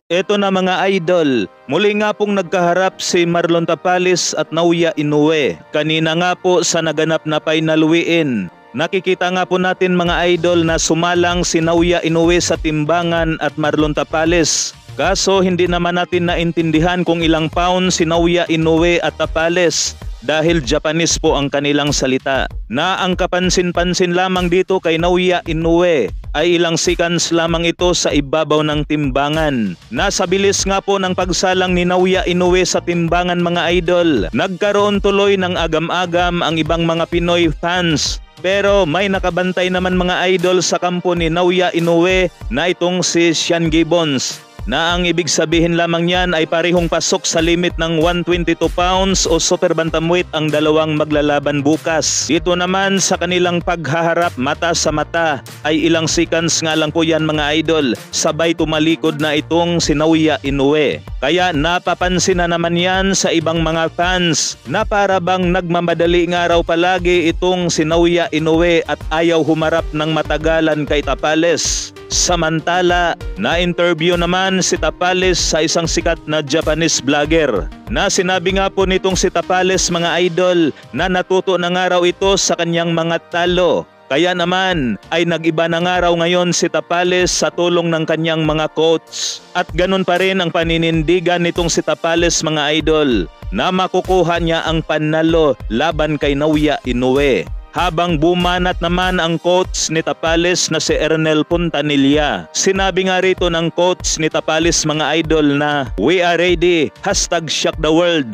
Eto na mga idol, muli nga pong nagkaharap si Marlon Tapales at Naoya Inoue. Kanina nga po sa naganap na final weigh-in. Nakikita nga po natin mga idol na sumalang si Naoya Inoue sa timbangan at Marlon Tapales. Kaso hindi naman natin naintindihan kung ilang pound si Naoya Inoue at Tapales dahil Japanese po ang kanilang salita. Na ang kapansin-pansin lamang dito kay Naoya Inoue ay ilang seconds lamang ito sa ibabaw ng timbangan. Nasa bilis nga po ng pagsalang ni Naoya Inoue sa timbangan mga idol. Nagkaroon tuloy ng agam-agam ang ibang mga Pinoy fans. Pero may nakabantay naman mga idol sa kampo ni Naoya Inoue na itong si Sean Gibbons, na ang ibig sabihin lamang niyan ay parehong pasok sa limit ng 122 pounds o super bantamweight ang dalawang maglalaban bukas. Dito naman sa kanilang paghaharap mata sa mata ay ilang seconds nga lang po yan mga idol, sabay tumalikod na itong si Naoya Inoue. Kaya napapansin na naman yan sa ibang mga fans na para bang nagmamadali nga raw palagi itong si Naoya Inoue at ayaw humarap ng matagalan kay Tapales. Samantala, na-interview naman si Tapales sa isang sikat na Japanese vlogger na sinabi nga po nitong si Tapales mga idol na natuto na nga raw ito sa kanyang mga talo. Kaya naman ay nag-iba na nga raw ngayon si Tapales sa tulong ng kanyang mga coach. At ganun pa rin ang paninindigan nitong si Tapales mga idol na makukuha niya ang panalo laban kay Naoya Inoue. Habang bumanat naman ang coach ni Tapales na si Ernel Puntanilla. Sinabi nga rito ng coach ni Tapales mga idol na we are ready, #ShockTheWorld,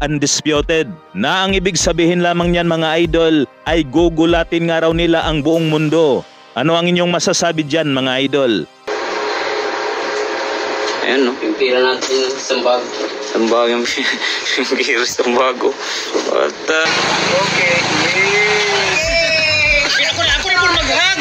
#Undisputed. Na ang ibig sabihin lamang niyan mga idol ay gugulatin nga raw nila ang buong mundo. Ano ang inyong masasabi dyan mga idol? Ayan no, yung pira natin sa bago. Sambago yung pira sa bago. What the... Okay. Ako na po mag-hug.